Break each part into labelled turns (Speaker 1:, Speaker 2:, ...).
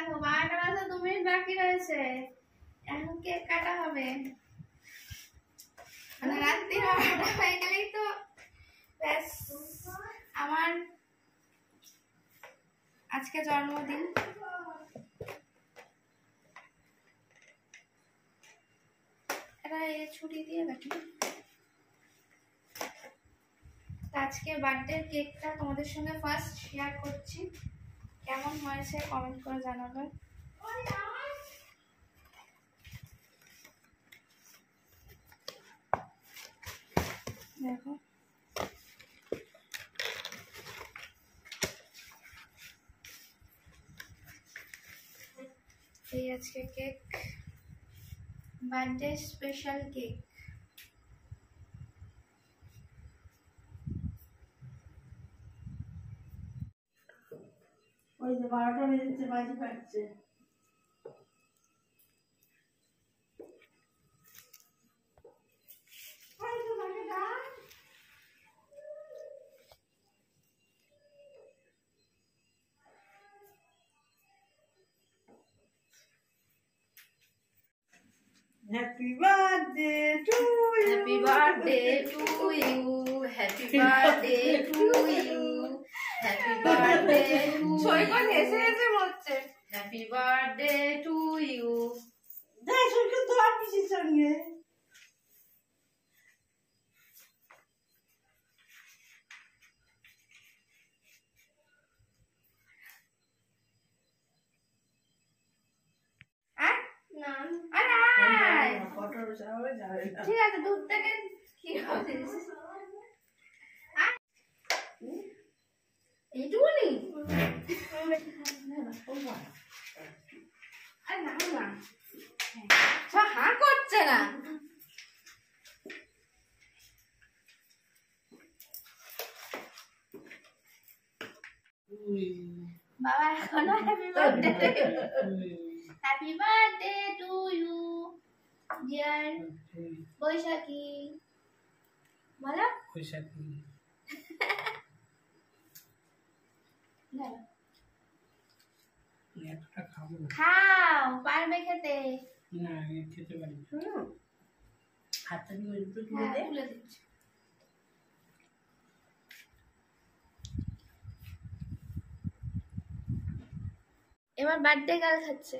Speaker 1: দেখো 12টা বাজে 2 মিনিট বাকি রয়েছে, এখন কেক কাটা হবে। মানে রাত্রি 12টা হয়ে গেলেই তো ব্যাস আমার আজকে জন্মদিন। এটা এই ছুরি দিয়ে কাটি। আজকে বার্থডে কেকটা তোমাদের সঙ্গে ফার্স্ট শেয়ার করছি, কেমন হয়েছে কমেন্ট করে জানাবে। দেখো এই আজকে কেক, বার্থডে স্পেশাল কেক।
Speaker 2: ওই যে 12টা বেজেছে, বাজি ফাটছে। Happy birthday to you.
Speaker 1: Happy birthday to you. Happy birthday to you. Happy birthday to you. সৈকত হেসে হেসে বলছে Happy birthday to you.
Speaker 2: দেখ সৈকত তো আর পিছিয়ে সঙ্গে।
Speaker 1: ঠিক আছে, দুধ থেকে কি হবে এইটুকুনি। আরে না না, হা করছে না। বাবা এখনো happy birthday, happy birthday to you dear Baishakhi. বলো
Speaker 3: বৈশাখী।
Speaker 1: খাও, পারবে খেতে?
Speaker 3: না খেতে পারি না।
Speaker 2: হাতটা দিয়ে একটু তুলে দে।
Speaker 1: তুলে দিচ্ছি। এবার বার্থডে গার্ল খাচ্ছে।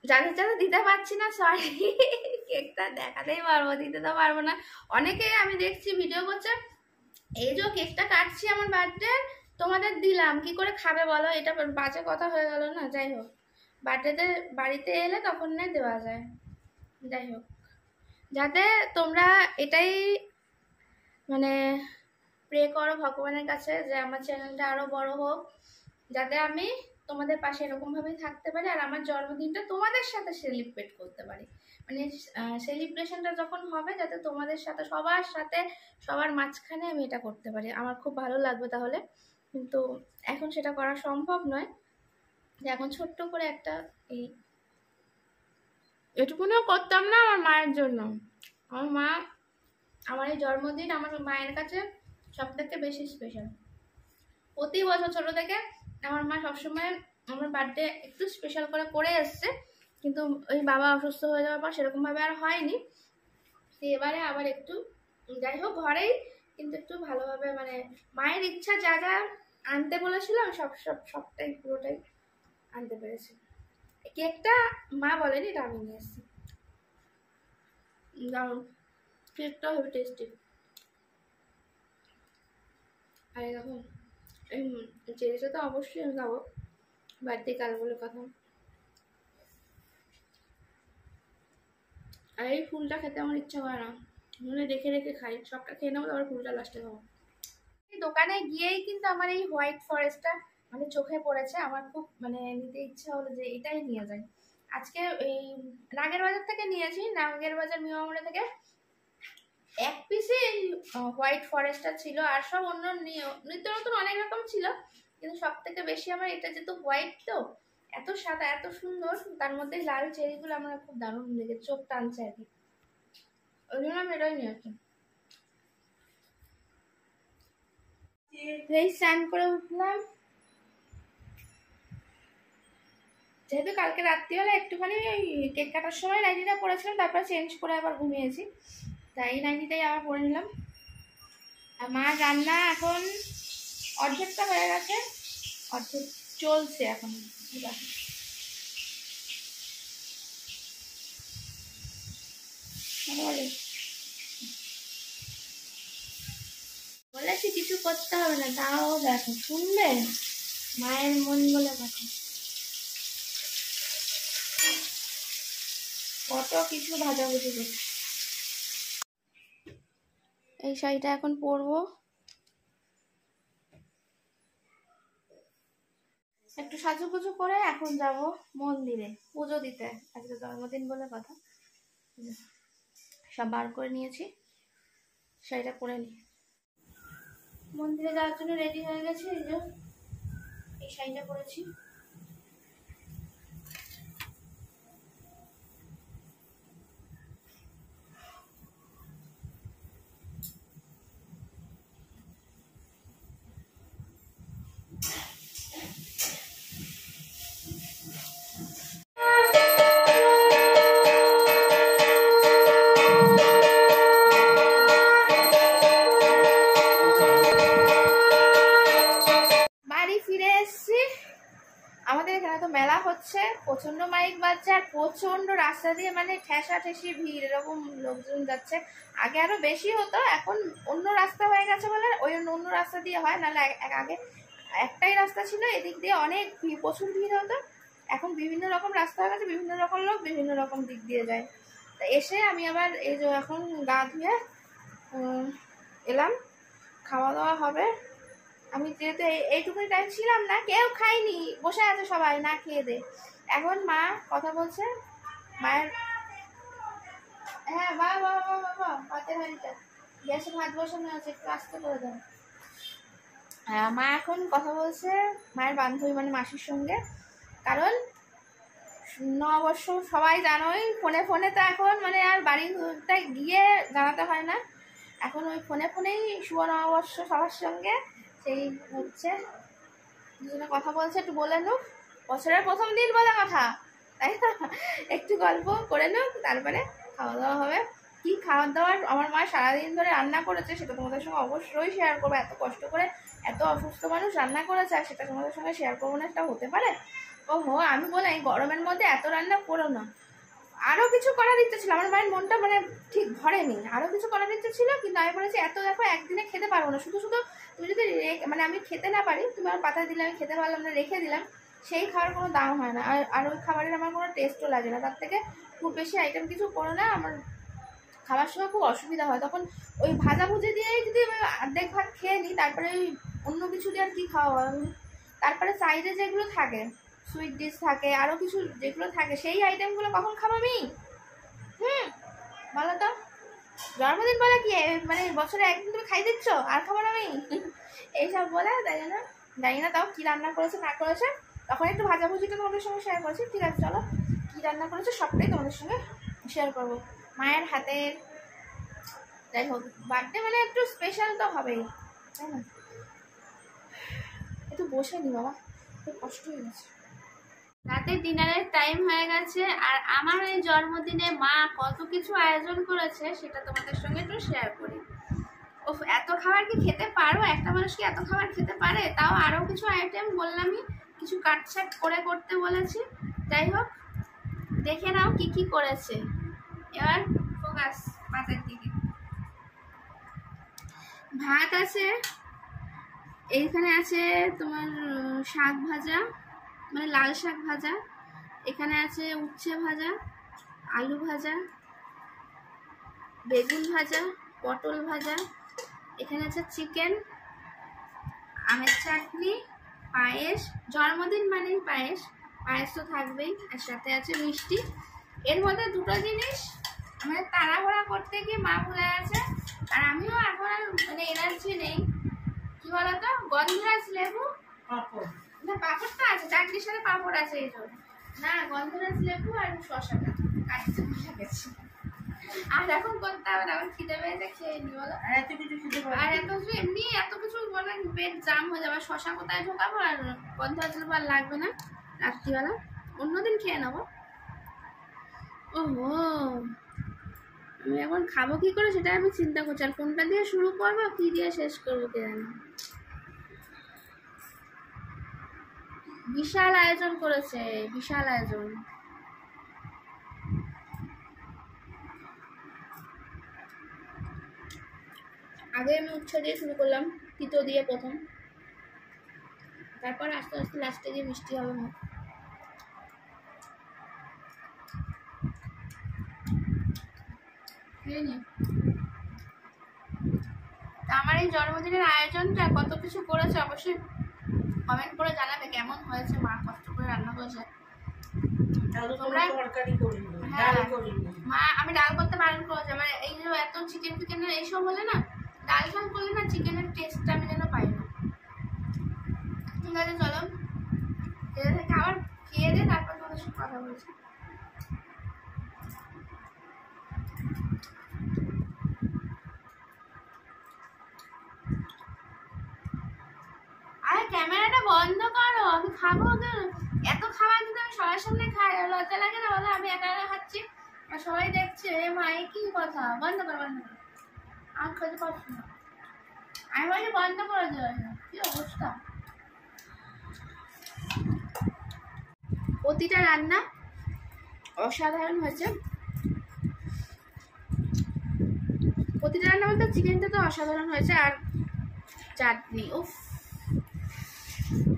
Speaker 1: যাদের যাদের দিতে পারছি না সরি, কেকটা দেখাতেই পারবো, দিতে তো পারবো না। অনেকে আমি দেখছি ভিডিও করছে, এই যে কেকটা কাটছি আমার বার্থডে, তোমাদের দিলাম, কি করে খাবে বলো? এটা বাজে কথা হয়ে গেল না? যাই হোক, বার্থডেতে বাড়িতে এলে তখন না দেওয়া যায়। যাই হোক, যাতে তোমরা এটাই মানে প্রে করো ভগবানের কাছে যে আমার চ্যানেলটা আরো বড় হোক, যাতে আমি তোমাদের পাশে এরকমভাবেই থাকতে পারি, আর আমার জন্মদিনটা তোমাদের সাথে সেলিব্রেট করতে পারি। মানে সেলিব্রেশনটা যখন হবে যাতে তোমাদের সাথে সবার মাঝখানে আমি এটা করতে পারি, আমার খুব ভালো লাগবে তাহলে। কিন্তু এখন সেটা করা সম্ভব নয়, যে এখন ছোট্ট করে একটা এটুকুনিও করতাম না আমার মায়ের জন্য। আমার মা, আমার এই জন্মদিন আমার মায়ের কাছে সব থেকে বেশি স্পেশাল। প্রতি বছর ছোট থেকে আমার মা সবসময় আমার বার্থডে একটু স্পেশাল করে এসছে, কিন্তু ওই বাবা অসুস্থ হয়ে যাওয়ার পর সেরকমভাবে আর হয়নি। এবারে আবার একটু, যাই হোক ঘরেই, কিন্তু একটু ভালোভাবে মানে মায়ের ইচ্ছা যা যা আনতে বলেছিল আমি সবটাই পুরোটাই আনতে পেরেছি। কেকটা মা বলেনি, এটা আমি নিয়ে এসেছি। দারুণ, কেকটাও হেবি টেস্টি। আর এরকম চেরিটা তো অবশ্যই আমি খাবো, বার্থডে কাল বলে কথা। আর এই ফুলটা খেতে আমার ইচ্ছা করে না, মনে রেখে রেখে খাই, সবটা খেয়ে নেবো তারপর ফুলটা লাস্টে খাবো। এই দোকানে গিয়েই কিন্তু আমার এই হোয়াইট ফরেস্টটা মানে চোখে পড়েছে, আমার খুব মানে নিতে ইচ্ছা হলো যে এটাই নিয়ে যাই। আজকে এই নাগের বাজার থেকে নিয়েছি, নাগের বাজার মিয়ামোড়া থেকে। এক পিসে হোয়াইট ফরেস্টটা ছিল, আর সব অন্য নিত্য নতুন অনেক রকম ছিল, কিন্তু সব থেকে বেশি আমার এটা যেহেতু হোয়াইট, তো এত সাদা এত সুন্দর, তার মধ্যে লাল চেরিগুলো আমার খুব দারুণ লেগে চোখ টানছে আর কি, ওই জন্য আমি এটাই নিয়েছি। এই স্নান করে উঠলাম, যেহেতু কালকে রাত্রিবেলা একটুখানি ওই কেক কাটার সময় নাইটিটা পরেছিলাম, তারপর চেঞ্জ করে আবার ঘুমিয়েছি, তাই এই নাইটিটাই আবার পরে নিলাম। আর মা রান্না এখন অর্ধেকটা হয়ে গেছে, অর্ধেক চলছে এখন। বলেছি কিছু করতে হবে না, তাও দেখো শুনবে, মায়ের মন বলে কথা, কত কিছু ভাজাভুজি করছে। এই শাড়িটা এখন পরবো, একটু সাজুগুজু করে এখন যাব মন্দিরে পুজো দিতে, আজকে জন্মদিন বলে কথা। সব বার করে নিয়েছি, শাড়িটা পরে নি। মন্দিরে যাওয়ার জন্য রেডি হয়ে গেছি, এই যে এই শাড়িটা পরেছি। বাড়ি ফিরে এসছি, আমাদের এখানে তো মেলা হচ্ছে, প্রচন্ড মাইক বাজছে আর প্রচন্ড রাস্তা দিয়ে মানে ঠেসা ঠেসি ভিড়, এরকম লোকজন যাচ্ছে। আগে আরো বেশি হতো, এখন অন্য রাস্তা হয়ে গেছে বলে ওই অন্য রাস্তা দিয়ে হয়, নাহলে আগে একটাই রাস্তা ছিল, এদিক দিয়ে অনেক প্রচুর ভিড় হতো। এখন বিভিন্ন রকম রাস্তা হয়ে গেছে, বিভিন্ন রকম লোক বিভিন্ন রকম দিক দিয়ে যায়। তা এসে আমি আবার এই যে এখন গা ধুয়ে এলাম, খাওয়া দাওয়া হবে। আমি যেহেতু এইটুকুনি টাইম ছিলাম না, কেউ খাইনি, বসে আছে সবাই না খেয়ে দে। এখন মা কথা বলছে, মায়ের হ্যাঁ বাবা পাতের হাঁড়িটা গ্যাসে ভাত বসানো আছে, একটু আস্তে করে দাও। মা এখন কথা বলছে মায়ের বান্ধবী মানে মাসির সঙ্গে, কারণ নববর্ষ সবাই জানোই, ফোনে ফোনে তো এখন মানে আর বাড়িতে গিয়ে জানাতে হয় না, এখন ওই ফোনে ফোনেই শুভ নববর্ষ সবার সঙ্গে সেই হচ্ছে, দুজনে কথা বলছে, একটু বলে নুক, বছরের প্রথম দিন বলে কথা, তাই না, একটু গল্প করে নুক, তারপরে খাওয়া দাওয়া হবে। কি খাওয়ার দাওয়ার আমার মা সারাদিন ধরে রান্না করেছে সেটা তোমাদের সঙ্গে অবশ্যই শেয়ার করবো। এত কষ্ট করে এত অসুস্থ মানুষ রান্না করেছে আর সেটা তোমাদের সঙ্গে শেয়ার করবো না, সেটা হতে পারে? ওহো, আমি বলি গরমের মধ্যে এত রান্না করো না, আরও কিছু করার ইচ্ছে ছিল, আমার মায়ের মনটা মানে ঠিক ভরেনি, আরও কিছু করার ইচ্ছে ছিল, কিন্তু আমি বলেছি এত দেখো একদিনে খেতে পারবো না, শুধু শুধু তুমি যদি মানে আমি খেতে না পারি, তুমি আমার পাতা দিলে আমি খেতে পারলাম না, রেখে দিলাম, সেই খাবার কোনো দাম হয় না, আর ওই খাবারের আমার কোনো টেস্টও লাগে না। তার থেকে খুব বেশি আইটেম কিছু করো না, আমার খাবার সময় খুব অসুবিধা হয়, তখন ওই ভাজাভুজি দিয়েই যদি আমি অর্ধেক ভাত খেয়ে নিই, তারপরে ওই অন্য কিছু দিয়ে আর কি খাওয়া, তারপরে সাইডে যেগুলো থাকে সুইট ডিশ থাকে, আরও কিছু যেগুলো থাকে, সেই আইটেমগুলো কখন খাবো আমি? বলো তো, জন্মদিন বলে কি মানে বছরে একদিন তুমি খাই দিচ্ছ আর খাবো না আমি? এইসব বলে, তাই জন্য জানি না তাও কি রান্না করেছে না করেছে, তখন একটু ভাজাভুজিটা তোমাদের সঙ্গে শেয়ার করেছি। ঠিক আছে, চলো কি রান্না করেছে সবটাই তোমাদের সঙ্গে শেয়ার করবো। মায়ের হাতের, যাই হোক বার্থডে মানে একটু স্পেশাল তো হবেই, তাই না? একটু বসে নি বাবা, খুব কষ্ট হয়ে গেছে। রাতের ডিনারের টাইম হয়ে গেছে, আর আমার এই জন্মদিনে মা কত কিছু আয়োজন করেছে সেটা তোমাদের সঙ্গে একটু শেয়ার করি। ও এত খাবার কি খেতে পারো? একটা মানুষ কি এত খাবার খেতে পারে? তাও আরও কিছু আইটেম বললামই, কিছু কাটছাট করে করতে বলেছি। যাই হোক, দেখে নাও কি কি করেছে। এবার ফোকাস পাতের দিকে। ভাত আছে, এইখানে আছে তোমার শাক ভাজা, মানে লাল শাক ভাজা, এখানে আছে উচ্ছে ভাজা, আলু ভাজা, বেগুন ভাজা, পটল ভাজা, এখানে আছে চিকেন, আমের চাটনি, পায়েস, জন্মদিন মানেই পায়েস, পায়েস তো থাকবেই, আর সাথে আছে মিষ্টি। এর মধ্যে দুটো জিনিস আমাদের তাড়াহুড়া করতে গিয়ে মা ভুলে গেছে, আর আমিও এখন আর মানে এনার্জি নেই, কি বলতো, গন্ধরাজ লেবু, না পাঁপড়টা আছে, চাটনির সাথে পাঁপড় আছে, এই জন্য না গন্ধরাজ লেবু আর শশাটা কাটতে ভুলে গেছি। আর এখন করতে হবে না, আমার খিদে পেয়েছে, খেয়ে নি বলো। আর এত কিছু এমনি এত কিছু বলে পেট জাম হয়ে যাবে, শশা কোথায় ঢোকাবো, আর গন্ধরাজ লেবু আর লাগবে না রাত্রিবেলা, অন্যদিন খেয়ে নেবো। ওহো, আমি এখন খাবো কি করে সেটা আমি চিন্তা করছি, আর কোনটা দিয়ে শুরু করবো কি দিয়ে শেষ করবো কে জানে। বিশাল আয়োজন করেছে, বিশাল আয়োজন। আগে আমি উচ্ছে দিয়ে শুরু করলাম, তিতো দিয়ে প্রথম, তারপর আস্তে আস্তে লাস্টে গিয়ে মিষ্টি হবে মুখ। আমার এই জন্মদিনের আয়োজনটা কত কিছু করেছে অবশ্যই কমেন্ট করে জানাবে কেমন হয়েছে, মা কষ্ট করে রান্না করেছে।
Speaker 2: তরকারি করিনি,
Speaker 1: হ্যাঁ।
Speaker 2: ডাল করিনি।
Speaker 1: মা আমি ডাল করতে বারণ করেছে, আমার এই যে এত চিকেন ফিকেনের এইসব হলে না, ডাল ঝাল করলে না চিকেনের টেস্টটা আমি যেন পাই না। ঠিক আছে চলো খেয়ে থেকে আবার খেয়ে দিয়ে তারপর তোমাদের সাথে কথা বলছি। আরে ক্যামেরাটা বন্ধ করো, আমি খাবো তো। এত খাবার যদি আমি সবার সামনে খাই লজ্জা লাগে না বলো? আমি একা একা খাচ্ছি আর সবাই দেখছে, এ মা এই কি কথা, বন্ধ কর বন্ধ কর, আমার খেতে পারছি না। আমি বলি বন্ধ করে দেওয়া, কি অবস্থা। প্রতিটা রান্না অসাধারণ হয়েছে, প্রতিটা রান্না বলতে চিকেনটা তো অসাধারণ হয়েছে। আর চাটনি, উফ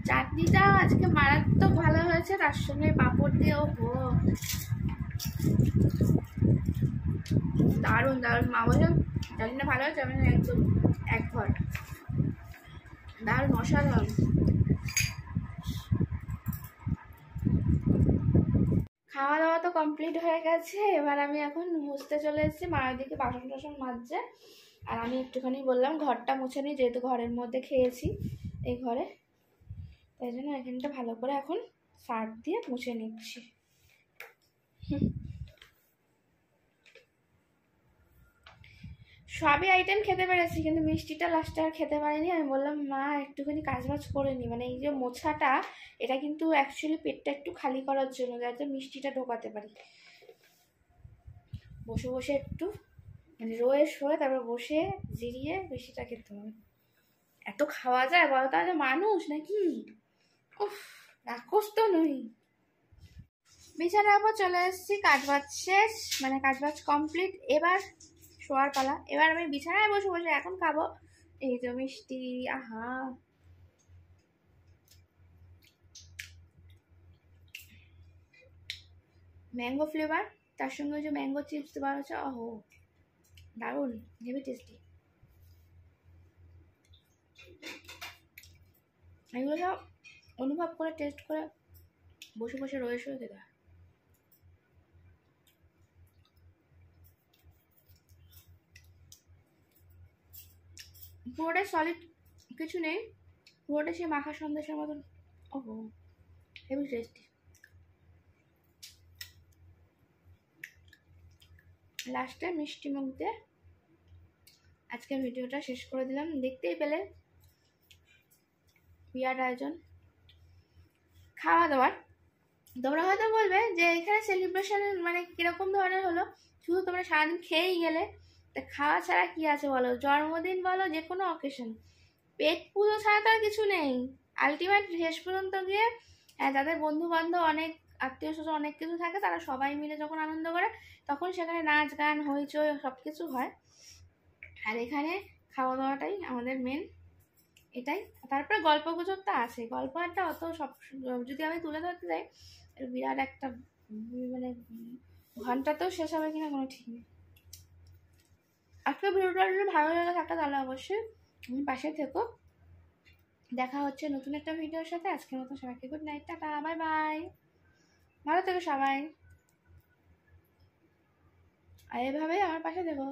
Speaker 1: চাটনিটা আজকে মারাত্মক ভালো হয়েছে, তার সঙ্গে পাঁপড় দিয়ে ওহো দারুণ দারুণ। মা বলে চাটনিটা ভালো হয়েছে, আমি একদম এক ঘর, দারুণ অসাধারণ। খাওয়া দাওয়া তো কমপ্লিট হয়ে গেছে, এবার আমি এখন মুছতে চলে এসেছি, মায়ের দিকে বাসন টাসন মাজছে, আর আমি একটুখানি বললাম ঘরটা মুছে নিই, যেহেতু ঘরের মধ্যে খেয়েছি এই ঘরে, তাই জন্য এখানটা ভালো করে এখন সার্ফ দিয়ে মুছে নিচ্ছি। সবই আইটেম খেতে পেরেছি, কিন্তু মিষ্টিটা লাস্টে আর খেতে পারিনি। আমি বললাম মা একটুখানি কাজবাজ করে নি, মানে এই যে মোছাটা এটা কিন্তু অ্যাকচুয়ালি পেটটা একটু খালি করার জন্য, যাতে মিষ্টিটা ঢোকাতে পারি। বসে বসে একটু মানে রয়ে শোয়ে তারপর বসে জিরিয়ে মিষ্টিটা খেতে হবে। এত খাওয়া যায় বলো, তাহলে মানুষ নাকি? উফ, রাক্ষস তো নই। বিছানার উপর চলে এসেছি, কাজবাজ শেষ, মানে কাজবাজ কমপ্লিট, এবার শোয়ার পালা। এবার আমি বিছানায় বসে বসে এখন খাবো এই যে মিষ্টি। আহা, ম্যাঙ্গো ফ্লেভার, তার সঙ্গে ওই যে ম্যাঙ্গো চিপস দেওয়া হচ্ছে, ওহো দারুণ, হেভি টেস্টি। এগুলো সব অনুভব করে টেস্ট করে বসে বসে রয়ে শুয়ে খেতে হয়। পুরোটাই সলিড, কিছু নেই, পুরোটা সেই মাখা সন্দেশের মতন, ওহো হেভি টেস্টি। লাস্টে মিষ্টি মুখ দিয়ে আজকের ভিডিওটা শেষ করে দিলাম। দেখতেই পেলে বিরাট আয়োজন খাওয়া দাওয়ার। তোমরা হয়তো বলবে যে এখানে সেলিব্রেশন মানে কিরকম ধরনের হলো, শুধু তোমরা সারাদিন খেয়েই গেলে, তা খাওয়া ছাড়া কি আছে বলো? জন্মদিন বলো, যে কোনো অকেশন, পেট পুজো ছাড়া তো আর কিছু নেই। আলটিমেট শেষ পর্যন্ত গিয়ে যাদের বন্ধু বান্ধব অনেক আত্মীয় স্বজন অনেক কিছু থাকে, তারা সবাই মিলে যখন আনন্দ করে তখন সেখানে নাচ গান হইচই সব কিছু হয়। আর এখানে খাওয়া দাওয়াটাই আমাদের মেন, এটাই। তারপরে গল্প গুজবটা আছে, গল্প একটা অত সব যদি আমি তুলে ধরতে যাই বিরাট একটা মানে ঘন্টাতেও শেষ হবে কিনা কোনো ঠিক নেই। আজকে ভিডিওটা যদি ভালো লাগে থাকে তাহলে অবশ্যই তুমি পাশে থেকো। দেখা হচ্ছে নতুন একটা ভিডিওর সাথে। আজকের মতো সবাইকে good night, tata, bye bye, ভালো থেকো সবাই, আর এভাবেই আমার পাশে থেকো।